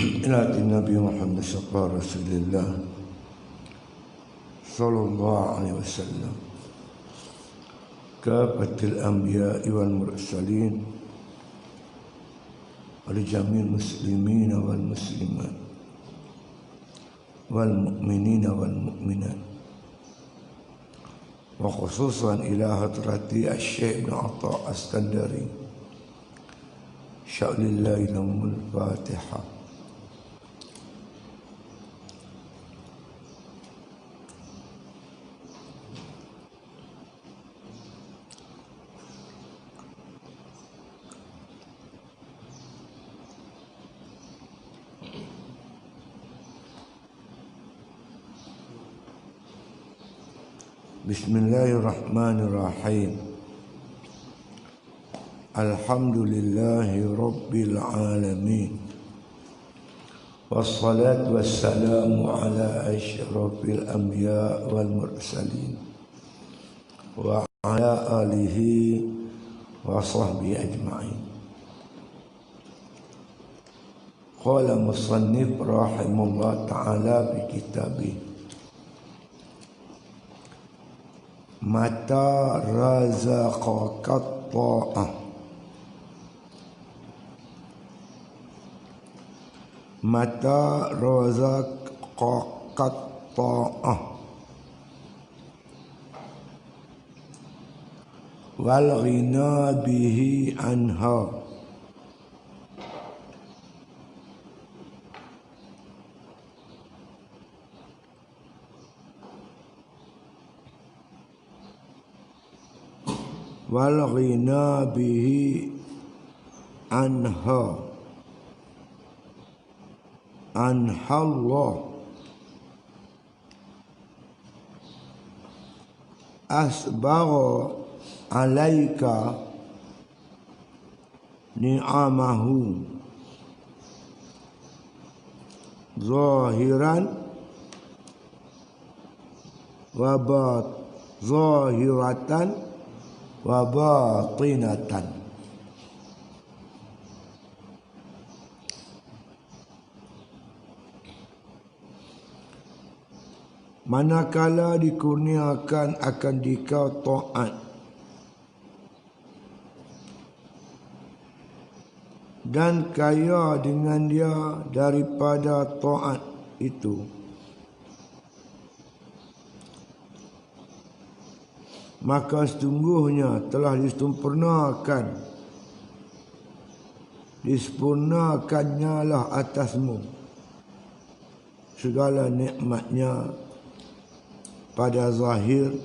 إلى النبي محمد صلى رسول الله صلى الله عليه وسلم كافة الأنبياء والمرسلين ولجميع المسلمين والمسلمات والمؤمنين والمؤمنات وخصوصا إلى حضرة الشيخ ابن عطاء السكندري شاء لله لهم الفاتحة. Bismillahirrahmanirrahim. Alhamdulillahi Rabbil alamin. Wassalatu wassalamu ala asyrafil anbiya wal mursalin wa ala alihi wa sahbihi ajma'in. Qala musannif rahimahullah ta'ala bi kitabih Mata razaqakat ta'ah. Mata razaqakat ta'ah wal ghina bihi anha. Wal ghina bihi anha Allah asbagha alaika ni'amahu zahiran wa zahiratan wa batinatan. Manakala dikurniakan akan dikau taat dan kaya dengan dia daripada taat itu, maka sesungguhnya telah disempurnakannya lah atasmu segala nikmatnya pada zahir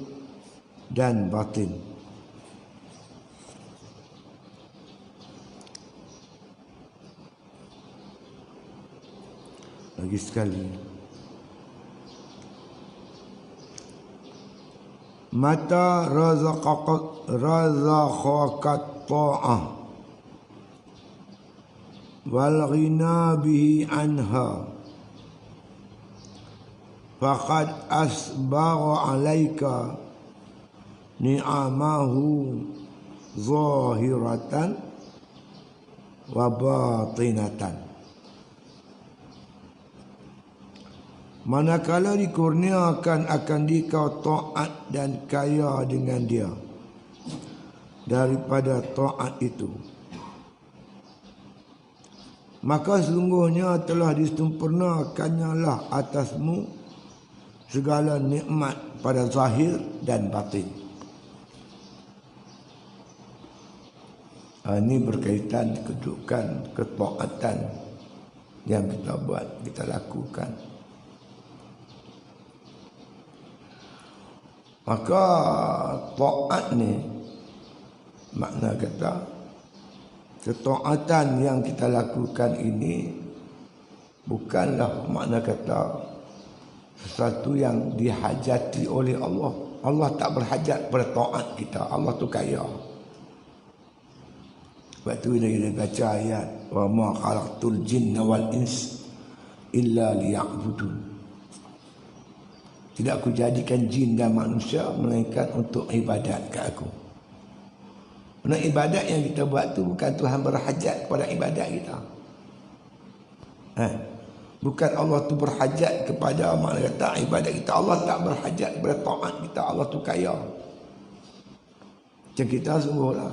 dan batin. Lagi sekali, mata razaqakat ta'ah wal ghina bihi anha faqad asbagha alaika ni'amahu zahiratan wa batinatan. Manakala dikurniakan akan dikau taat dan kaya dengan dia daripada taat itu, maka sesungguhnya telah disempurnakannya lah atasmu segala nikmat pada zahir dan batin. Ini berkaitan kedudukan ketaatan yang kita buat, kita lakukan. Maka taat ni makna kata ketaatan yang kita lakukan ini bukanlah makna kata sesuatu yang dihajati oleh Allah. Allah tak berhajat pada taat kita. Allah tu kaya. Sebab tu dia baca ayat wa ma khalaqtul jinna wal ins illa liya'budun. Tidak aku jadikan jin dan manusia melainkan untuk ibadat ke aku. Kerana ibadat yang kita buat tu bukan Tuhan berhajat kepada ibadat kita. Bukan Allah tu berhajat kepada mana kata ibadat kita. Allah tak berhajat kepada taat kita. Allah tu kaya. Macam kita sungguhlah.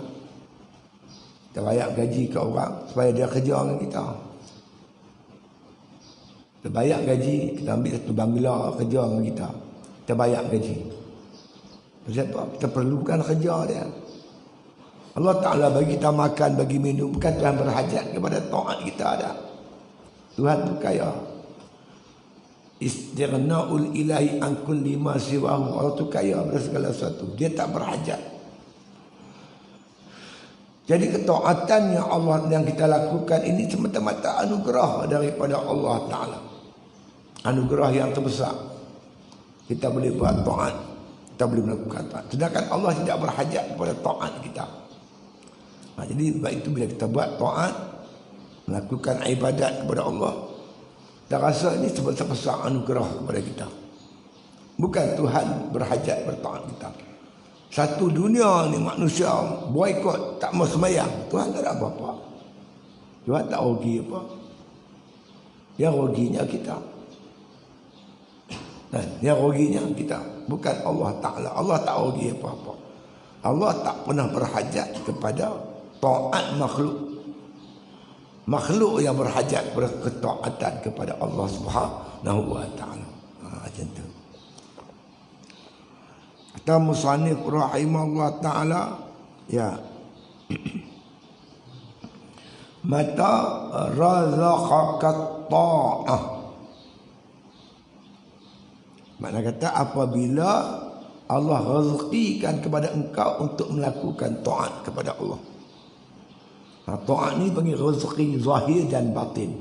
Kita bayar gaji ke orang supaya dia kerja dengan kita. Kita bayar gaji, kita ambil satu bangla kerja dengan kita. Kita bayar gaji. Sebab kita perlukan kerja dia. Allah Ta'ala bagi kita makan, bagi minum. Bukan Tuhan berhajat kepada taat kita ada. Tuhan tu kaya. Istighna'ul ilahi an kulli ma siwahu. Allah tu kaya pada segala sesuatu. Dia tak berhajat. Jadi ketaatan yang Allah yang kita lakukan ini semata-mata anugerah daripada Allah Ta'ala. Anugerah yang terbesar. Kita boleh buat taat. Kita boleh melakukan taat. Sedangkan Allah tidak berhajat kepada taat kita. Jadi sebab itu bila kita buat taat, melakukan ibadat kepada Allah, kita rasa ini sebesar-besar anugerah kepada kita. Bukan Tuhan berhajat bertaat kita. Satu dunia ni manusia boikot, tak mau sembahyang, Tuhan tak ada apa-apa. Tuhan tak rugi apa. Yang ruginya kita. Yang ruginya kita, bukan Allah Ta'ala. Allah tak rugi apa-apa. Allah tak pernah berhajat kepada taat makhluk. Makhluk yang berhajat kepada ketaatan kepada Allah Subhanahu wa Ta'ala. Macam tu. Kata musannif rahimahullah ta'ala, ya, mata razaqaka ta'ah. Makna kata apabila Allah rezekikan kepada engkau untuk melakukan taat kepada Allah. Taat ni panggil rezeki zahir dan batin.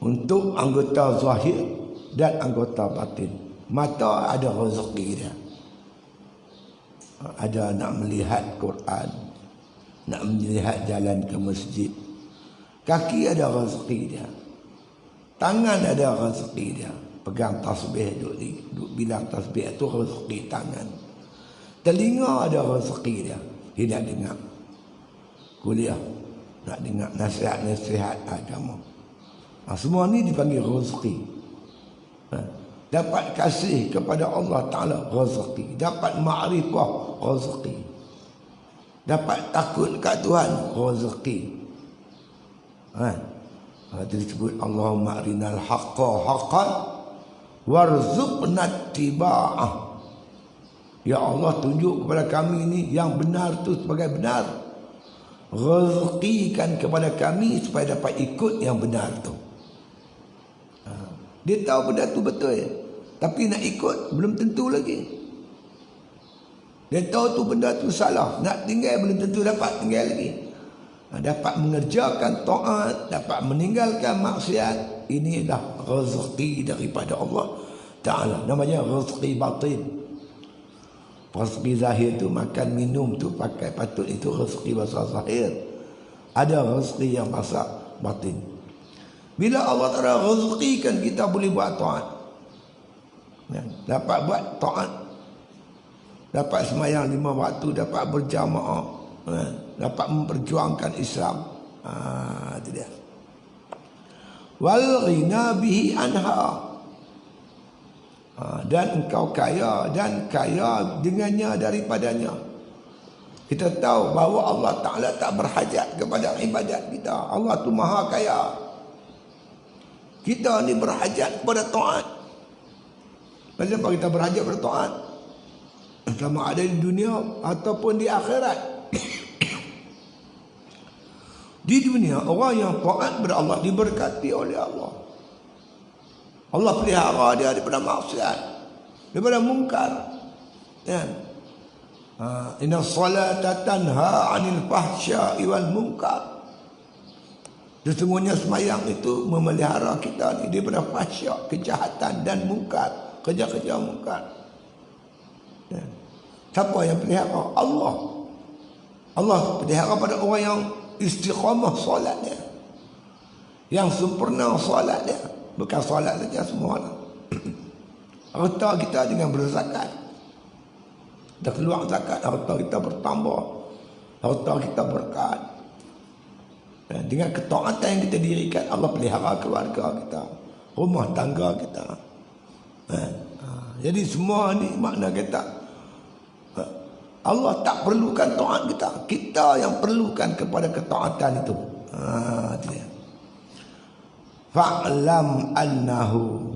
Untuk anggota zahir dan anggota batin. Mata ada rezeki dia. Ada nak melihat Quran, nak melihat jalan ke masjid. Kaki ada rezeki dia. Tangan ada rezeki dia. Pegang tasbih, duduk bilang tasbih itu rezeki tangan. Telinga ada rezeki dia. Dia nak dengar kuliah, nak dengar nasihat-nasihat agama. Semua ni dipanggil rezeki. Dapat kasih kepada Allah Ta'ala, rezeki. Dapat ma'rifah, rezeki. Dapat takut kat Tuhan, rezeki. Dia disebut Allahumma arinal haqqa haqqan warzuqna tiba'ah. Ya Allah, tunjuk kepada kami ini yang benar tu sebagai benar. Rezekikan kepada kami supaya dapat ikut yang benar tu. Dia tahu benda tu betul, tapi nak ikut belum tentu lagi. Dia tahu tu benda tu salah, nak tinggal belum tentu dapat tinggal lagi. Dapat mengerjakan taat, dapat meninggalkan maksiat, inilah rezeki daripada Allah Ta'ala. Namanya rezeki batin. Rezeki zahir tu makan minum tu pakai patut, itu rezeki bahasa zahir. Ada rezeki yang bahasa batin. Bila Allah Ta'ala rezekikan kita boleh buat taat, dapat buat taat, dapat sembahyang 5 waktu, dapat berjamaah, dapat memperjuangkan Islam. Itu dia. Wal ghina bihi anha. Dan engkau kaya, dan kaya dengannya daripadanya. Kita tahu bahawa Allah Ta'ala tak berhajat kepada ibadat kita. Allah tu maha kaya. Kita ni berhajat kepada taat. Kenapa kita berhajat kepada taat? Sama ada di dunia ataupun di akhirat. Di dunia, orang yang taat kepada Allah diberkati oleh Allah. Allah pelihara dia daripada maksiat, daripada mungkar. Inna salata tanha 'anil fahsya'i wal munkar. Sesungguhnya sembahyang itu memelihara kita ni daripada fahsyak, kejahatan dan mungkar, kerja-kerja mungkar. Siapa yang pelihara? Allah. Allah pelihara pada orang yang istiqamah solatnya, yang sempurna solatnya. Bukan solat saja, semua. Harta kita dengan berzakat, kita keluar zakat, harta kita bertambah, harta kita berkat. Dengan ketaatan yang kita dirikan, Allah pelihara keluarga kita, rumah tangga kita. Jadi semua ni makna kita, Allah tak perlukan taat kita, kita yang perlukan kepada ketaatan itu. Fa'lam annahu,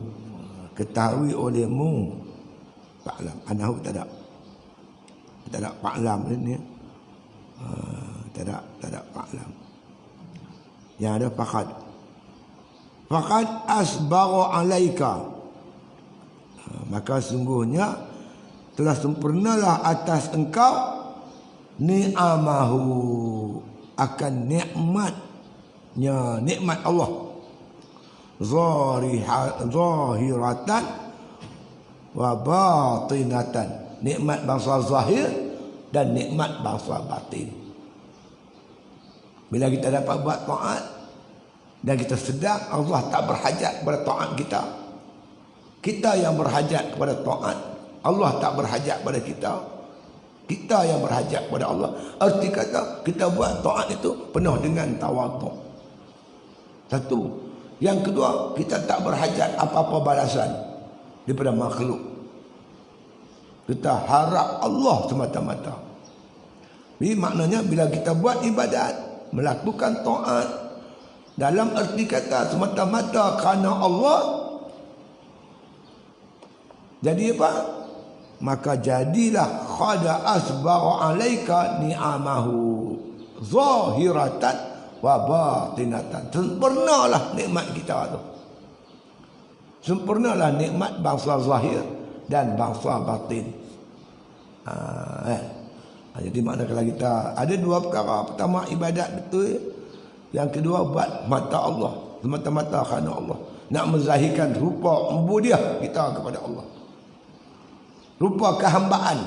ketahui olehmu. Fa'lam annahu tak ada fa'lam ni. Tak ada fa'lam. Yang ada faqad asbagha alaika, maka sungguhnya telah sempurnalah atas engkau ni'amahu, akan nikmatnya, nikmat Allah, zahiratan wa batinatan, nikmat bangsa zahir dan nikmat bangsa batin. Bila kita dapat buat taat dan kita sedar Allah tak berhajat kepada taat kita, kita yang berhajat kepada taat, Allah tak berhajat pada kita, kita yang berhajat kepada Allah. Arti kata kita buat taat itu penuh dengan tawaduk. Satu. Yang kedua, kita tak berhajat apa-apa balasan daripada makhluk. Kita harap Allah semata-mata. Jadi maknanya bila kita buat ibadat, melakukan taat dalam erti kata semata-mata kerana Allah, jadi apa? Maka jadilah khada asbagha alaika ni'amahu zahiratan wa batinatan. Sempurnalah nikmat kita tu. Sempurnalah nikmat bangsa zahir dan bangsa batin. Jadi makna kalau kita ada dua perkara. Pertama ibadat betul. Yang kedua buat mata Allah, semata-mata kerana Allah. Nak menzahirkan rupa ubudiyah kita kepada Allah, rupa kehambaan.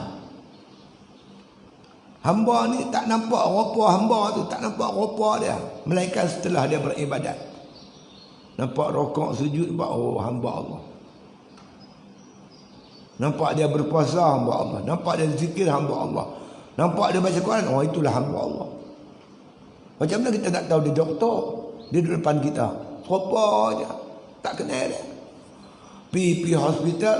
Hamba ni tak nampak rupa hamba tu, tak nampak rupa dia, melainkan setelah dia beribadat. Nampak rokok sujud, nampak oh hamba Allah. Nampak dia berpuasa, hamba Allah. Nampak dia zikir, hamba Allah. Nampak dia baca Quran, oh itulah hamba Allah. Macam mana kita nak tahu dia doktor? Dia di depan kita, rupa je, tak kenal dia. Pergi hospital,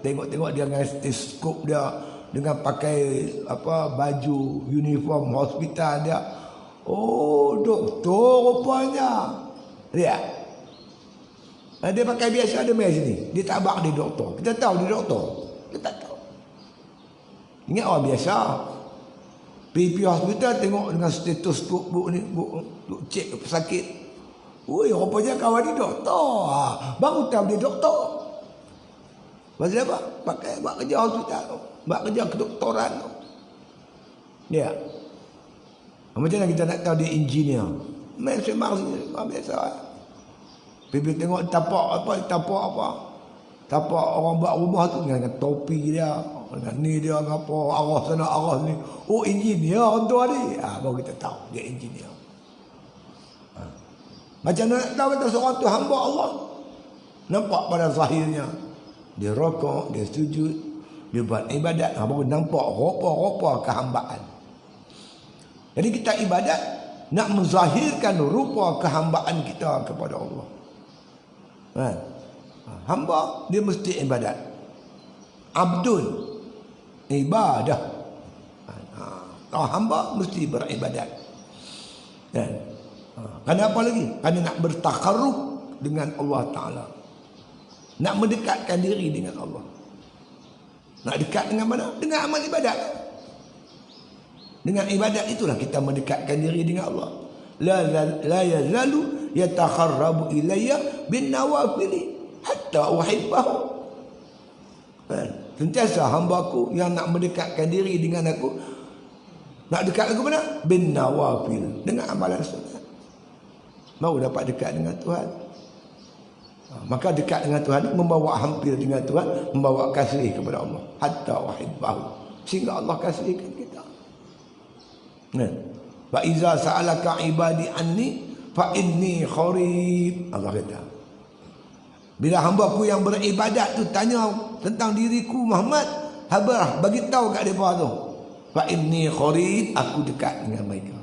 tengok-tengok dia dengan stetoskop dia, dengan pakai apa baju uniform hospital dia. Oh, doktor rupanya. Lihat. Dia pakai biasa, dia main sini. Dia tabak dia doktor. Kita tahu dia doktor. Kita tak tahu. Ingat orang biasa. Pergi hospital tengok dengan stetoskop buk ni, buk cek pesakit. Oi, rupanya kawan dia doktor. Baru tahu dia doktor. Pasal apa? Pakai buat kerja hospital tu, buat kerja kedoktoran tu. Ya. Macam mana kita nak tahu dia engineer? Main sembang sini, biasa. Pergi tengok tapak apa. Tapak orang buat rumah tu dengan topi dia, dengan ni dia apa, arah sana arah ni. Oh, engineer orang tua ni. Baru kita tahu dia engineer. Macam mana nak tahu kata seorang tu hamba Allah? Nampak pada zahirnya. Dia rokok, dia sujud, dia buat ibadat, baru nampak rupa-rupa kehambaan. Jadi kita ibadat nak menzahirkan rupa kehambaan kita kepada Allah. Hamba dia mesti ibadat. Abdun ibadah. Hamba mesti beribadat. Kenapa lagi? Kerana nak bertakarruf dengan Allah Ta'ala. Nak mendekatkan diri dengan Allah. Nak dekat dengan mana? Dengan amal ibadat. Dengan ibadat itulah kita mendekatkan diri dengan Allah. La yazalu yatakharrabu ilayya bin nawafili hatta uhibbahu. Sentiasa hamba-Ku yang nak mendekatkan diri dengan Aku. Nak dekat dengan mana? Bin nawafil, dengan amalan sunat. Baru dapat dekat dengan Tuhan. Maka dekat dengan Tuhan membawa hampir dengan Tuhan, membawa kasih kepada Allah. Hatta uhibbahu, sehingga Allah kasihkan kita. Fa iza sa'alaka ibadi anni fa inni qarib. Allah kata, bila hamba-Ku yang beribadat tu tanya tentang diriku Muhammad, habar bagi tahu kat depa tu, fa inni qarib, aku dekat dengan mereka.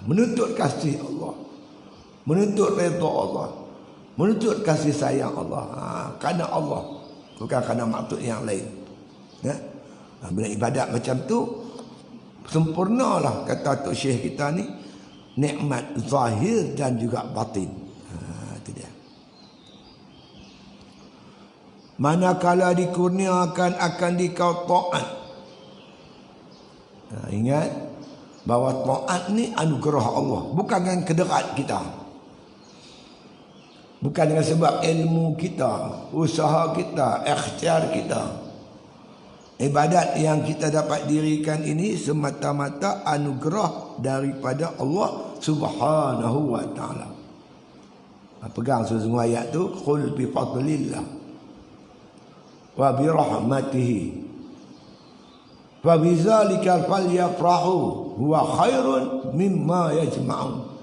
Menuntut kasih Allah, menuntut redha Allah, menuntut kasih sayang Allah. Kerana Allah, bukan kerana maksud yang lain. Ya? Bila ibadat macam tu, sempurnalah kata Tok Syekh kita ni, nikmat zahir dan juga batin. Itu dia. Manakala dikurniakan akan dikau taat. Ingat bahawa taat ni anugerah Allah, bukan dengan kederat kita, bukan dengan sebab ilmu kita, usaha kita, ikhtiar kita. Ibadat yang kita dapat dirikan ini semata-mata anugerah daripada Allah Subhanahu wa taala. Pegang semua ayat tu, qul bi fadlillah wa bi rahmatihi fa bidzalika falyafrahu huwa khairun mimma yajma'un.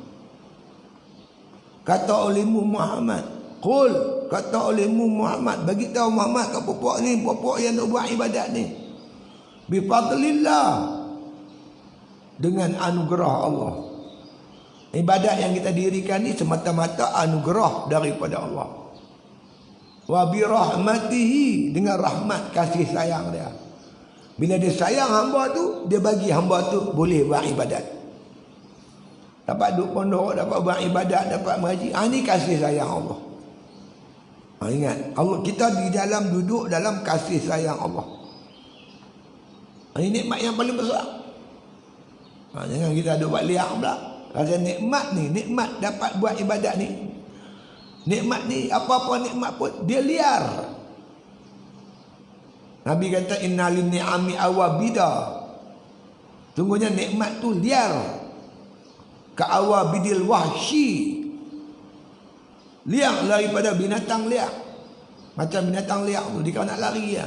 Kata olehmu Muhammad, qul, kata olehmu Muhammad, bagi tahu Muhammad kat puak ni, puak yang nak buat ibadat ni, bi fadlillah, dengan anugerah Allah. Ibadat yang kita dirikan ni semata-mata anugerah daripada Allah. Wa bi rahmatihi, dengan rahmat kasih sayang dia. Bila dia sayang hamba tu, dia bagi hamba tu boleh buat ibadat. Dapat duduk pondok, dapat buat ibadat, dapat mengaji. Ini kasih sayang Allah. Ingat, Allah, kita di dalam duduk dalam kasih sayang Allah. Ini nikmat yang paling besar. Jangan kita duduk buat liak pula. Rasa nikmat ni, nikmat dapat buat ibadat ni, nikmat ni, apa-apa nikmat pun dia liar. Nabi kata innalin ni'ami awabida, sungguhnya nikmat tu liar, ka awabidil wahsyi, liar daripada binatang liar. Macam binatang liar tu dia nak lari ya.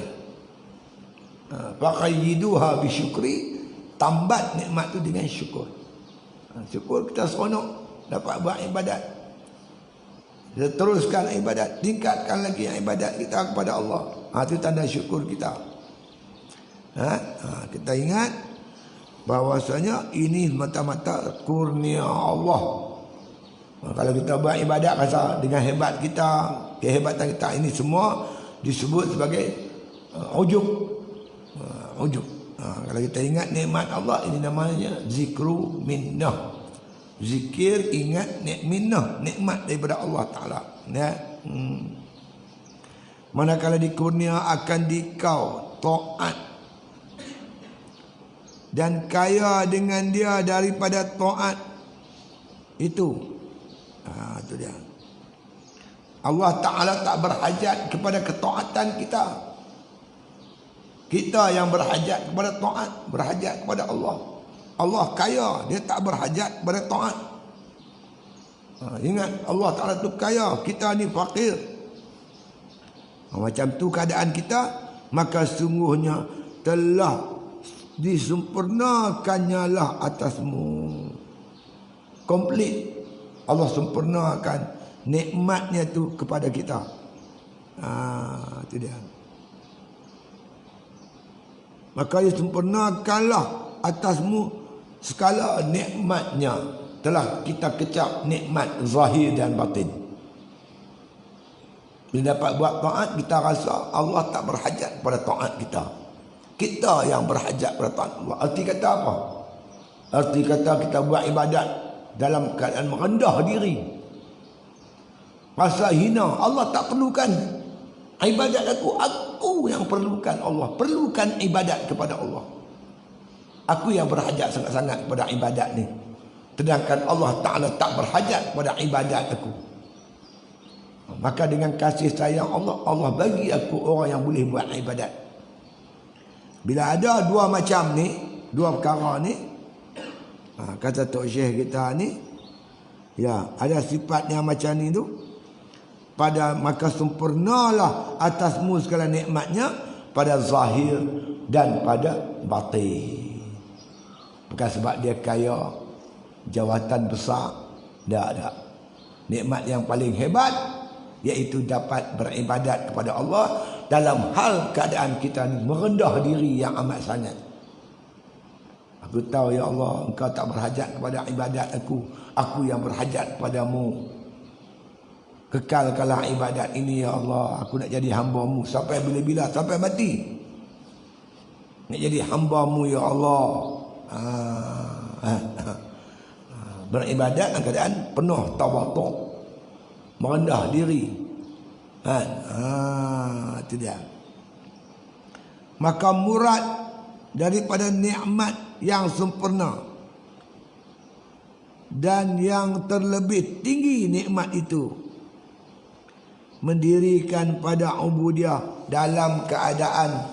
Faqayyiduha bisyukri, tambat nikmat tu dengan syukur. Syukur kita seronok dapat buat ibadat. Kita teruskan ibadat, tingkatkan lagi ibadat kita kepada Allah. Itu tanda syukur kita. Kita ingat bahawasanya ini mata-mata kurnia Allah. Kalau kita buat ibadat rasa dengan hebat kita, kehebatan kita, ini semua disebut sebagai ujub. Ujub. Kalau kita ingat nikmat Allah, ini namanya zikru minnah. Zikir, ingat minnah, nikmat daripada Allah Ta'ala. Ya. Manakala dikurnia akan dikau taat dan kaya dengan dia daripada taat itu. Itu dia. Allah Ta'ala tak berhajat kepada ketaatan kita. Kita yang berhajat kepada taat, berhajat kepada Allah. Allah kaya, dia tak berhajat kepada taat. Ingat, Allah Ta'ala tu kaya, kita ni fakir. Macam tu keadaan kita, maka sungguhnya telah disempurnakannya lah atasmu. Komplit. Allah sempurnakan nikmatnya tu kepada kita. Itu dia. Maka disempurnakanlah atasmu segala nikmatnya. Telah kita kecap nikmat zahir dan batin. Bila dapat buat taat, kita rasa Allah tak berhajat pada taat kita. Kita yang berhajat pada taat Allah. Arti kata apa? Arti kata kita buat ibadat dalam keadaan merendah diri, rasa hina. Allah tak perlukan ibadat aku yang perlukan Allah. Perlukan ibadat kepada Allah. Aku yang berhajat sangat-sangat kepada ibadat ni, sedangkan Allah Ta'ala tak berhajat kepada ibadat aku. Maka dengan kasih sayang Allah, Allah bagi aku orang yang boleh buat ibadat. Bila ada dua macam ni, dua perkara ni, kata Tok Syekh kita ni, ya, ada sifatnya macam ni tu, pada maka sempurnalah atasmu segala nikmatnya pada zahir dan pada batin. Bukan sebab dia kaya, jawatan besar, tak. Nikmat yang paling hebat iaitu dapat beribadat kepada Allah dalam hal keadaan kita ni merendah diri yang amat sangat. Aku tahu ya Allah, engkau tak berhajat kepada ibadat aku. Aku yang berhajat kepadamu. Kekalkanlah ibadat ini ya Allah. Aku nak jadi hamba-Mu sampai bila-bila, sampai mati. Nak jadi hamba-Mu ya Allah. Beribadat dalam keadaan penuh tawaduk, merendah diri. Itu dia. Maka murad daripada nikmat yang sempurna dan yang terlebih tinggi nikmat itu, mendirikan pada ubudiyah dalam keadaan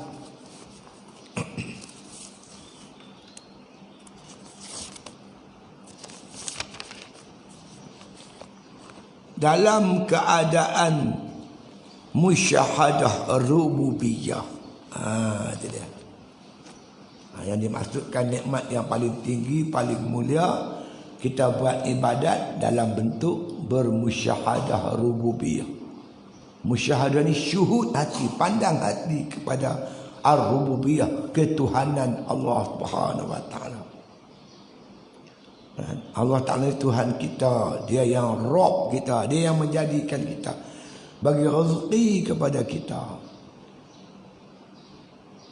musyahadah rububiyah. Itu dia. Yang dimaksudkan nikmat yang paling tinggi, paling mulia, kita buat ibadat dalam bentuk bermusyahadah rububiyah. Musyahadah ni syuhud hati, pandang hati kepada ar-rububiyah, ketuhanan Allah Subhanahu wa taala. Allah Ta'ala Tuhan kita, Dia yang Rabb kita, Dia yang menjadikan kita, bagi rezeki kepada kita,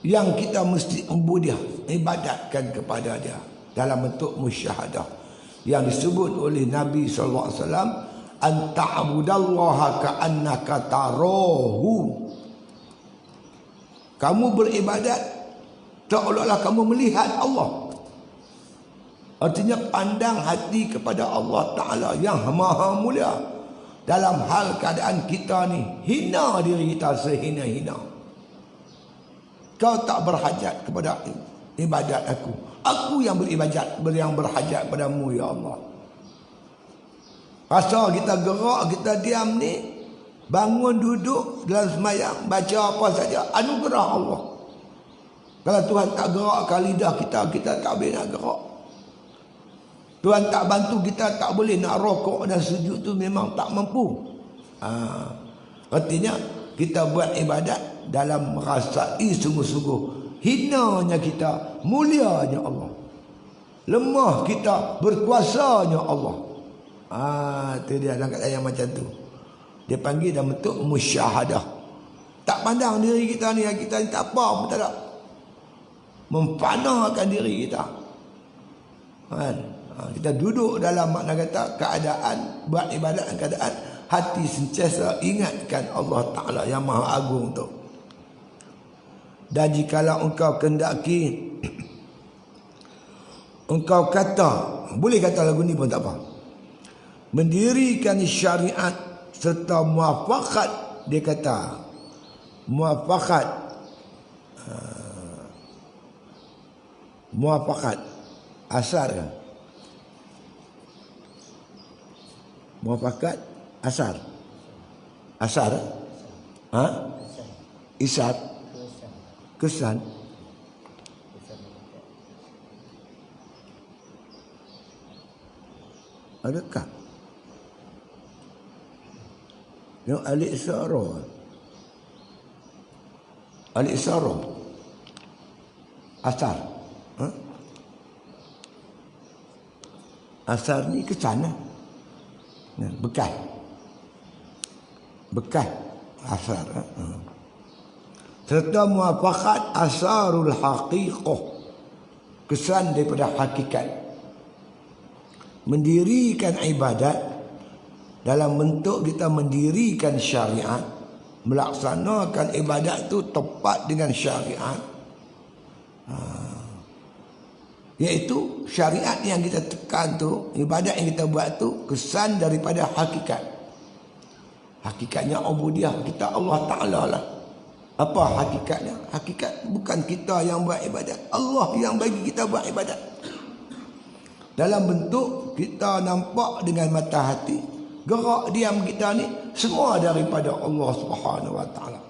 yang kita mesti ubudiah, ibadatkan kepada Dia dalam bentuk musyahadah, yang disebut oleh Nabi SAW, an ta'budallaha ka'annaka tarahu. Kamu beribadat seolah-olah kamu melihat Allah. Artinya pandang hati kepada Allah Ta'ala yang maha mulia, dalam hal keadaan kita ni hina diri kita sehina-hina. Kau tak berhajat kepada ibadat aku. Aku yang beribadat, yang berhajat padamu ya Allah. Rasa kita gerak, kita diam ni, bangun duduk dalam semayang, baca apa saja, anugerah Allah. Kalau Tuhan tak gerakkan lidah kita, kita tak boleh nak gerak. Tuhan tak bantu kita, tak boleh nak rokok dan sujud tu memang tak mampu. Artinya kita buat ibadat dalam merasai sungguh-sungguh hinanya kita, mulianya Allah, lemah kita, berkuasanya Allah. Itu dia dalam ayat macam tu. Dia panggil dalam bentuk musyahadah. Tak pandang diri kita ni, kita ni tak apa pun tak ada. Mempanahkan diri kita. Kita duduk dalam makna kata keadaan buat ibadat, keadaan hati sentiasa ingatkan Allah Ta'ala yang maha agung tu. Dan jikalau engkau kendaki engkau kata, boleh kata lagu ni pun tak apa, mendirikan syariat serta muafakat, dia kata muafakat, muafakat asar kan, muafakat asar, asar isar kesan, adakah yang al-isara, al-isara asar, asar ni kesan lah, bekas, bekas asar, serta muafakat asarul haqiqah, kesan daripada hakikat. Mendirikan ibadat dalam bentuk kita mendirikan syariat, melaksanakan ibadat tu tepat dengan syariat, iaitu syariat yang kita tekan tu, ibadat yang kita buat tu kesan daripada hakikat. Hakikatnya ubudiyah kita Allah Ta'ala lah. Apa hakikatnya? Hakikat bukan kita yang buat ibadat, Allah yang bagi kita buat ibadat. Dalam bentuk kita nampak dengan mata hati, gerak diam kita ni semua daripada Allah Subhanahu wa taala.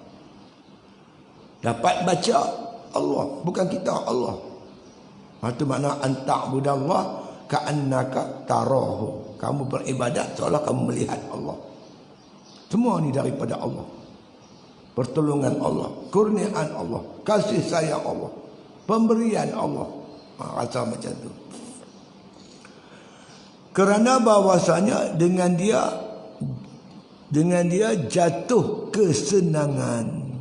Dapat baca Allah, bukan kita Allah. Itu makna anta'budallah ka'annaka tarahu. Kamu beribadat seolah kamu melihat Allah. Semua ni daripada Allah. Pertolongan Allah, kurniaan Allah, kasih sayang Allah, pemberian Allah. Rasa macam tu. Kerana bahawasanya dengan dia jatuh kesenangan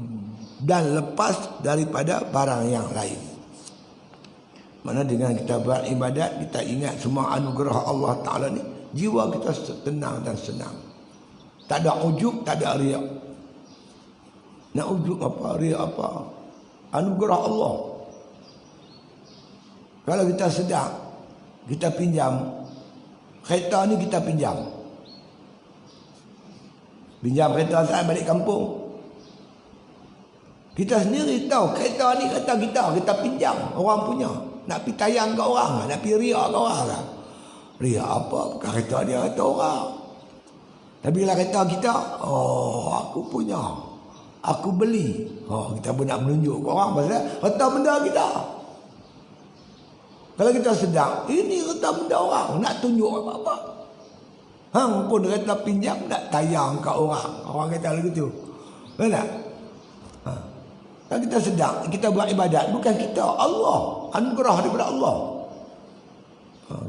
dan lepas daripada barang yang lain. Mana dengan kita beribadat, kita ingat semua anugerah Allah Ta'ala ni, jiwa kita tenang dan senang. Tak ada ujub, tak ada riak. Nak ujub apa, riak apa? Anugerah Allah. Kalau kita sedang, kita pinjam kereta ni, kita pinjam kereta saat balik kampung. Kita sendiri tahu kereta ni kereta kita pinjam orang punya. Nak pergi tayang ke orang, nak pergi riak ke orang lah. Riak apa? Bukan kereta dia, kereta orang. Tapi bila kereta kita, oh aku punya, aku beli. Oh, kita pun nak menunjuk ke orang pasal kereta benda kita. Kalau kita sedang, ini kereta benda orang, nak tunjuk apa-apa. Hang pun kereta pinjam nak tayang ke orang. Orang kata begitu. Benar? Kalau kita sedang, kita buat ibadat, bukan kita, Allah. Anugerah daripada Allah.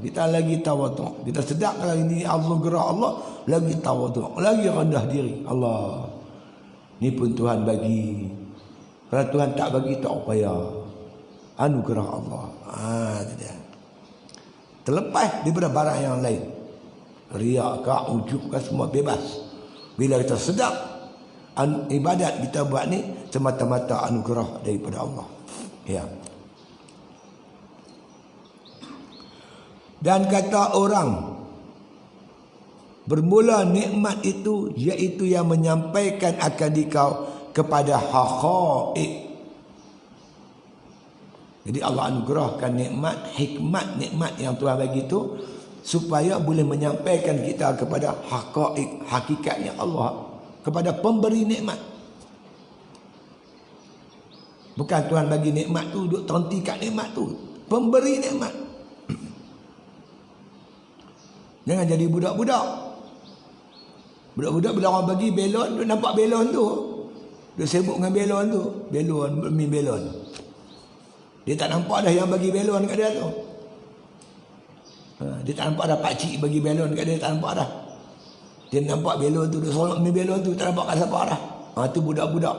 Kita lagi tawaduk. Kita sedang kalau ini anugerah Allah, lagi tawaduk, lagi rendah diri. Allah, ni pun Tuhan bagi. Kalau Tuhan tak bagi, tak payah. Anugerah Allah. Itu dia. Terlepas daripada barang yang lain. Riak ke, ujub ke, semua bebas. Bila kita sedang, ibadat kita buat ni semata-mata anugerah daripada Allah. Ya. Dan kata orang, bermula nikmat itu iaitu yang menyampaikan akan dikau kepada haqaiq. Jadi Allah anugerahkan nikmat, hikmat nikmat yang Tuhan bagi itu supaya boleh menyampaikan kita kepada haqaiq, hakikatnya Allah, kepada pemberi nikmat. Bukan Tuhan bagi nikmat tu duduk terhenti kat nikmat tu, pemberi nikmat. Jangan jadi budak-budak. Budak-budak bila orang bagi belon, duduk nampak belon tu, duduk sibuk dengan belon tu, belon demi belon. Dia tak nampak dah yang bagi belon kat dia tu. Dia tak nampak dah pakcik bagi belon kat dia, tak nampak dah. Dia nampak belon tu, duduk solok demi belon tu, tak nampak kat siapa dah. Tu budak-budak.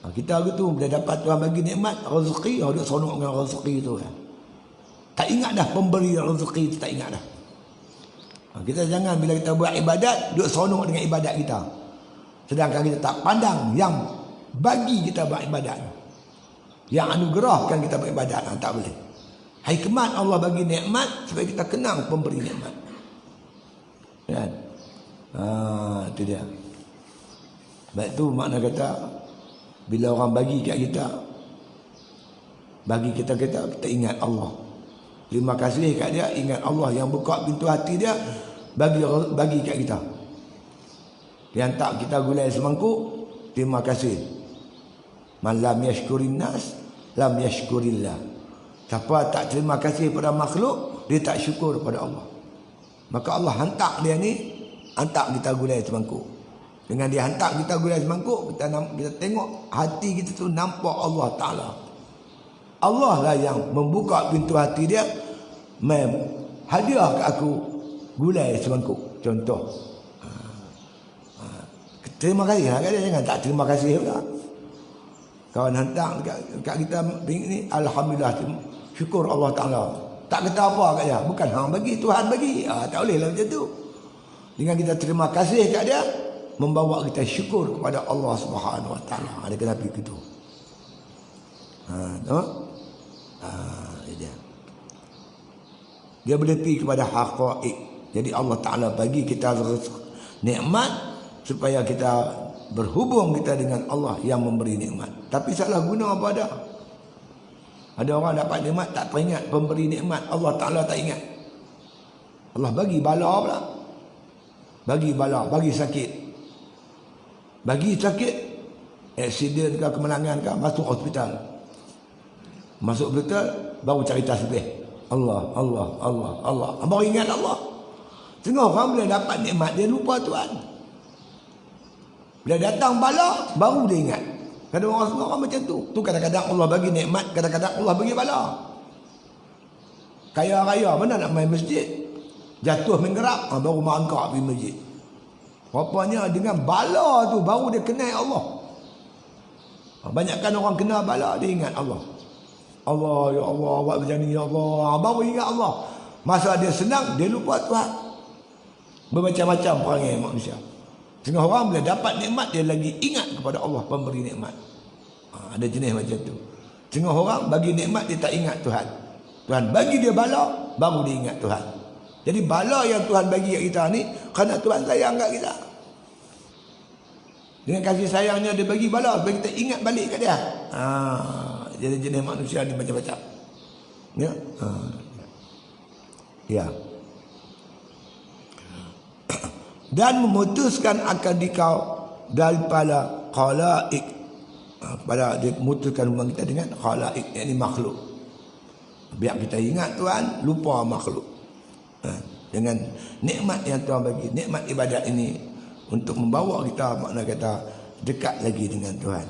Kita gitu, bila dapat Tuhan bagi nikmat, rezeki, duduk solok dengan rezeki tu kan. Tak ingat dah pemberi rezeki tu, tak ingat dah. Kita jangan bila kita buat ibadat, duduk sonok dengan ibadat kita. Sedangkan kita tak pandang yang bagi kita buat ibadat, yang anugerahkan kita buat ibadat. Tak boleh. Hikmat Allah bagi nikmat supaya kita kenang pemberi nikmat. Kan? Itu dia. Baik tu makna kata, bila orang bagi kat kita, bagi kita ingat Allah. Terima kasih kat dia, ingat Allah yang buka pintu hati dia, bagi kat kita. Dia hantar kita gulai semangkuk, terima kasih. Man lam yashkurin nas, lam yashkurillah. Siapa tak terima kasih pada makhluk, dia tak syukur pada Allah. Maka Allah hantar dia ni, hantar kita gulai semangkuk. Dengan dia hantar kita gulai semangkuk, kita tengok hati kita tu nampak Allah Ta'ala. Allah lah yang membuka pintu hati dia, hadiah ke aku gulai semangkuk. Contoh. Terima kasih lah kat dia, jangan tak terima kasih pula. Kawan hantar kat kita ni, alhamdulillah, syukur Allah Ta'ala. Tak kata apa kat dia, bukan hang bagi, Tuhan bagi. Tak boleh lah macam tu. Dengan kita terima kasih kat dia, membawa kita syukur kepada Allah Subhanahu Wa Ta'ala. Ada kenapa begitu? Dia boleh pergi kepada haqaiq. Jadi Allah Ta'ala bagi kita nikmat supaya kita berhubung kita dengan Allah yang memberi nikmat. Tapi salah guna apa ada? Ada orang dapat nikmat tak teringat pemberi nikmat, Allah Ta'ala tak ingat. Allah bagi bala pula. Bagi bala, bagi sakit. Bagi sakit, aksiden ke, kemenangan ke, masuk hospital. Masuk hospital, baru cari tasbih. Allah, Allah, Allah, Allah. Baru ingat Allah. Tengok orang bila dapat nikmat, dia lupa Tuhan. Bila datang bala, baru dia ingat. Kadang orang macam tu. Tu kadang-kadang Allah bagi nikmat, kadang-kadang Allah bagi bala. Kaya raya mana nak main masjid? Jatuh menggerak, baru mangkak pergi masjid. Rupanya dengan bala tu baru dia kenal Allah. Banyakkan orang kenal bala, dia ingat Allah. Allah, ya Allah, buat macam ni, ya Allah. Baru ingat Allah. Masa dia senang, dia lupa Tuhan. Bermacam-macam perangai manusia. Setengah orang bila dapat nikmat, dia lagi ingat kepada Allah pemberi nikmat. Ada jenis macam tu. Setengah orang bagi nikmat, dia tak ingat Tuhan. Tuhan bagi dia bala, baru dia ingat Tuhan. Jadi bala yang Tuhan bagi kat kita ni, kerana Tuhan sayang kat kita. Dengan kasih sayangnya dia bagi bala, supaya kita ingat balik kat dia. Jadi jenis manusia ni macam-macam. Ya. Ya. Dan memutuskan akal dikau daripada khalaik. Pada dia memutuskan hubungan kita dengan khalaik, yakni makhluk. Biar kita ingat Tuhan, lupa makhluk. Dengan nikmat yang Tuhan bagi, nikmat ibadat ini untuk membawa kita, makna kata, dekat lagi dengan Tuhan.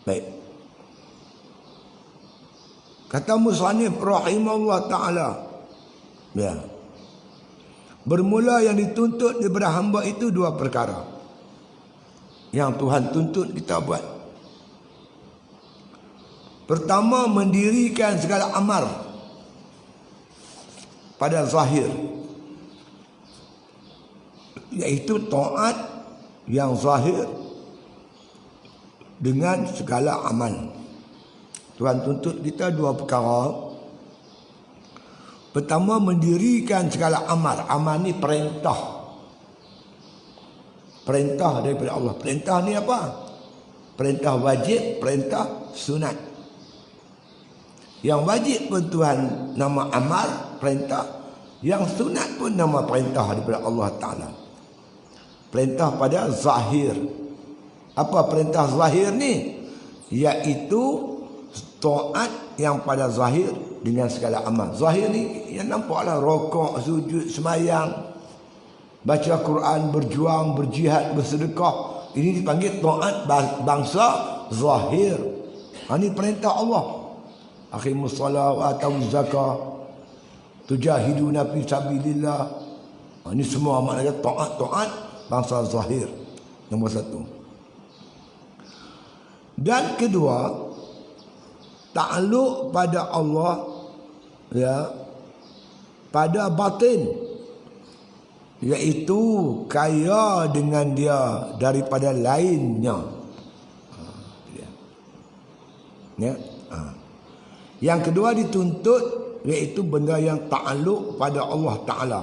Baik. Kata musannif rahimahullah ta'ala, ya, bermula yang dituntut daripada hamba itu dua perkara yang Tuhan tuntut kita buat. Pertama, mendirikan segala amal pada zahir, iaitu taat yang zahir dengan segala amal. Tuhan tuntut kita dua perkara. Pertama, mendirikan segala amal. Amal ni perintah. Perintah daripada Allah. Perintah ni apa? Perintah wajib, perintah sunat. Yang wajib pun Tuhan nama amal, perintah. Yang sunat pun nama perintah daripada Allah Ta'ala. Perintah pada zahir. Apa perintah zahir ni? Iaitu taat yang pada zahir dengan segala amal. Zahir ni yang nampaklah rokok, sujud, semayang, baca Quran, berjuang, berjihad, bersedekah. Ini dipanggil taat bangsa zahir. Ini perintah Allah. Aqimus salat wa atuz zakah, tujahiduna fi sabilillah. Ini semua maknanya taat bangsa zahir. Nombor satu. Dan kedua, takluk pada Allah, ya, pada batin, iaitu kaya dengan dia daripada lainnya. Ya. Yang kedua dituntut, iaitu benda yang takluk pada Allah Ta'ala.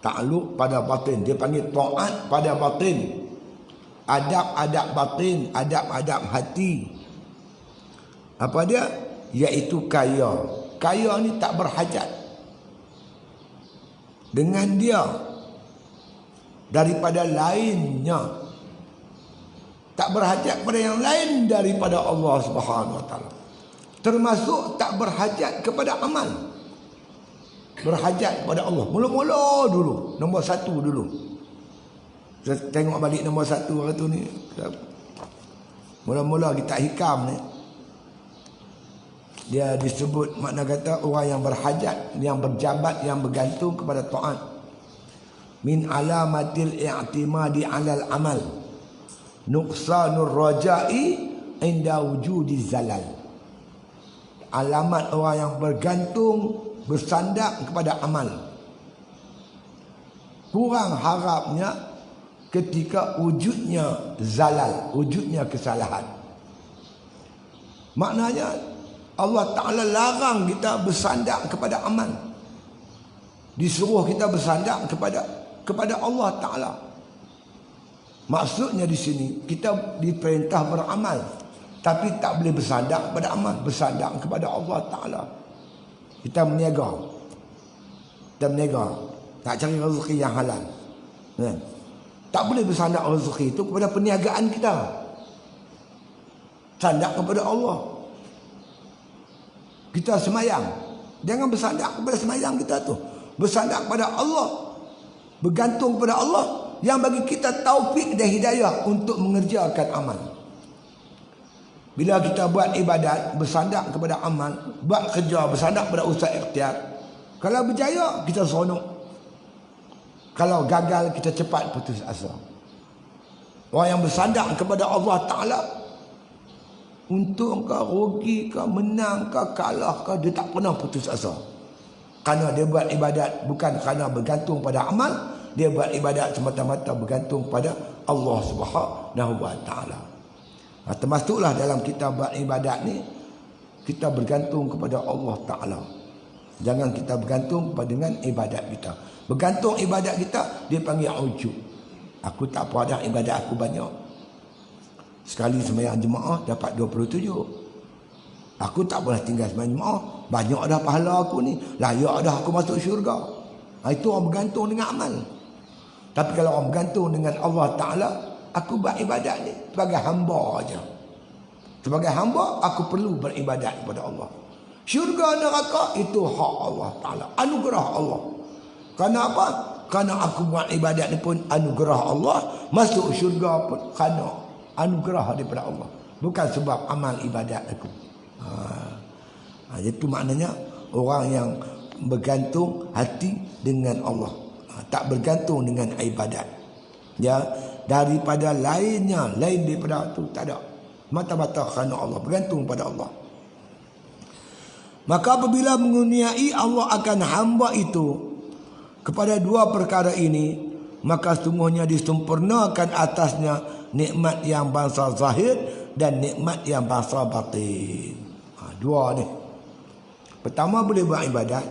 Takluk pada batin, dia panggil taat pada batin. Adab-adab batin, adab-adab hati. Apa dia? Iaitu kaya. Kaya ni tak berhajat dengan dia daripada lainnya. Tak berhajat pada yang lain daripada Allah Subhanahu Wa Taala. Termasuk tak berhajat kepada amal. Berhajat kepada Allah. Mula-mula dulu, nombor satu dulu. Saya tengok balik nombor satu hari tu ni. Mula-mula kitab hikam ni, dia disebut makna kata orang yang berhajat, yang berjabat, yang bergantung kepada taat. Min alamatil i'timadi 'alal amal, nuqsanur raja'i inda wujudi zalal. Alamat orang yang bergantung, bersandar kepada amal, kurang harapnya ketika wujudnya zalal, wujudnya kesalahan. Maknanya Allah Ta'ala larang kita bersandar kepada amal. Disuruh kita bersandar kepada Allah Ta'ala. Maksudnya di sini kita diperintah beramal, tapi tak boleh bersandar kepada amal, bersandar kepada Allah Ta'ala. Kita berniaga. Tak cari rezeki yang halal. Tak boleh bersandar rezeki itu kepada perniagaan kita. Sandar kepada Allah. Kita semayang, jangan bersandar kepada semayang kita tu. Bersandar kepada Allah, bergantung kepada Allah, yang bagi kita taufik dan hidayah untuk mengerjakan amal. Bila kita buat ibadat bersandar kepada amal, buat kerja bersandar kepada usaha ikhtiar, kalau berjaya kita seronok, kalau gagal kita cepat putus asa. Orang yang bersandar kepada Allah Ta'ala, untung ke, rugi ke, menang ke, kalah ke, dia tak pernah putus asa. Kerana dia buat ibadat bukan kerana bergantung pada amal, dia buat ibadat semata-mata bergantung pada Allah Subhanahu wa Ta'ala. Termasuklah dalam kita buat ibadat ni, kita bergantung kepada Allah Ta'ala. Jangan kita bergantung dengan ibadat kita. Bergantung ibadat kita, dia panggil ujub. Aku tak apa dah, ibadat aku banyak. Sekali sembahyang jemaah dapat 27. Aku tak boleh tinggal sembahyang jemaah. Banyak dah pahala aku ni. Layak dah aku masuk syurga. Itu orang bergantung dengan amal. Tapi kalau orang bergantung dengan Allah Ta'ala, aku buat ibadat ni sebagai hamba aja. Sebagai hamba, aku perlu beribadat kepada Allah. Syurga neraka itu hak Allah Ta'ala, anugerah Allah. Kerana apa? Kerana aku buat ibadat ni pun anugerah Allah. Masuk syurga pun kerana anugerah daripada Allah, bukan sebab amal ibadat aku. Itu maknanya orang yang bergantung hati dengan Allah, tak bergantung dengan ibadat. Ya, daripada lainnya, lain daripada itu tak ada. Mata-mata kerana Allah, bergantung pada Allah. Maka apabila mengurniai Allah akan hamba itu kepada dua perkara ini, maka sungguhnya disempurnakan atasnya nikmat yang bangsa zahir dan nikmat yang bangsa batin. Dua ni. Pertama, boleh buat ibadat.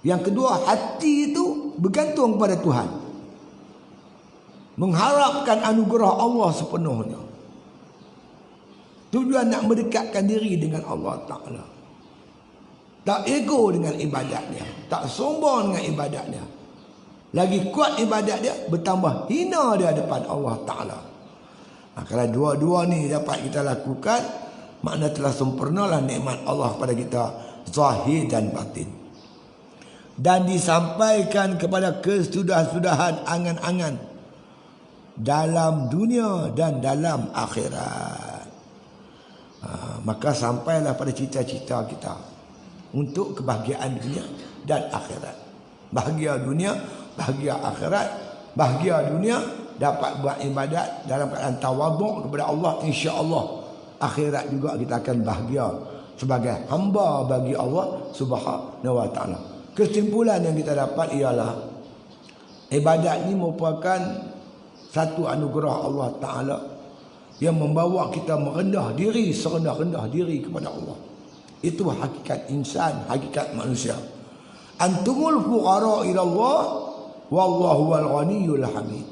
Yang kedua, hati itu bergantung kepada Tuhan, mengharapkan anugerah Allah sepenuhnya. Tujuan nak mendekatkan diri dengan Allah Ta'ala. Tak ego dengan ibadatnya, tak sombong dengan ibadatnya. Lagi kuat ibadat dia, bertambah hina dia depan Allah Ta'ala. Kalau dua-dua ni dapat kita lakukan, makna telah sempurnalah nikmat Allah pada kita, zahir dan batin. Dan disampaikan kepada kesudah-sudahan angan-angan dalam dunia dan dalam akhirat. Maka sampailah pada cita-cita kita untuk kebahagiaan dunia dan akhirat. Bahagia dunia, bahagia akhirat. Bahagia dunia dapat buat ibadat dalam keadaan tawaduk kepada Allah, insya-Allah. Akhirat juga kita akan bahagia sebagai hamba bagi Allah Subhanahu wa Ta'ala. Kesimpulan yang kita dapat ialah ibadat ini merupakan satu anugerah Allah Ta'ala yang membawa kita merendah diri, serendah-rendah diri kepada Allah. Itu hakikat insan, hakikat manusia. Antumul fuqara ila Allah wallahu wal ghaniyul hamid.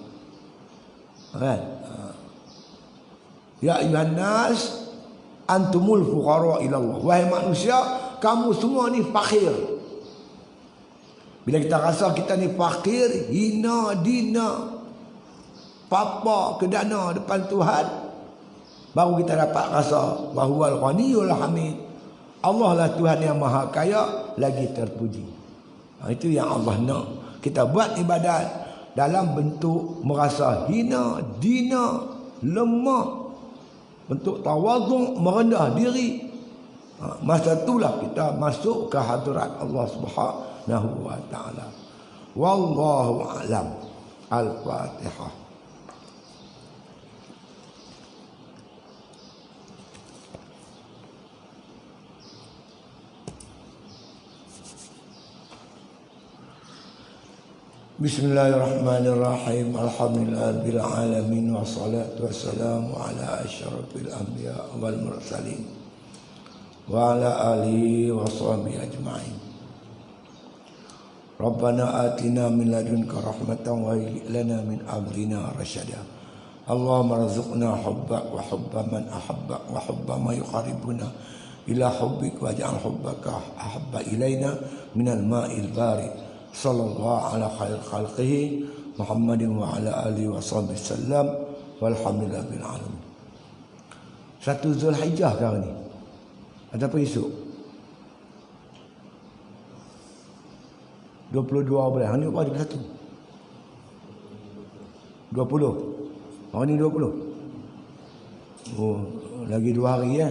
Ya ayuhan nas antumul fuqara ila Allah. Wahai manusia, kamu semua ni fakir. Bila kita rasa kita ni fakir, hina, dina, papa kedana depan Tuhan, baru kita dapat rasa wahwal ghaniyul hamid. Allah lah Tuhan yang maha kaya lagi terpuji. Itu yang Allah nak. Kita buat ibadat dalam bentuk merasa hina, dina, lemah, bentuk tawaduk, merendah diri. Masa itulah kita masuk ke hadirat Allah Subhanahu wa Ta'ala. Wallahu a'lam. Al-Fatihah. Bismillahirrahmanirrahim. Alhamdulillahil alamin wassalatu wassalamu ala asyrafil anbiya wal mursalin wa ala alihi washabihi ajma'in. Rabbana atina min ladunka rahmatan wa hayyi lana min amrina rasyada. Allahumma rzuqna hubbak wa hubba man ahabbak wa hubba ma yuqarribuna ila hubbik waj'al hubbaka ahabba ilaina minal ma'il barid. Sallallahu ala khair khalqihi Muhammadin wa ala alihi wa sahbihi sallam walhamdulillah bil alamin. 1 Zulhijjah kali ni ataupun esok 22 bulan. Hari ni apa hari 1? 20. Hari ni 20. Oh, lagi 2 hari ya.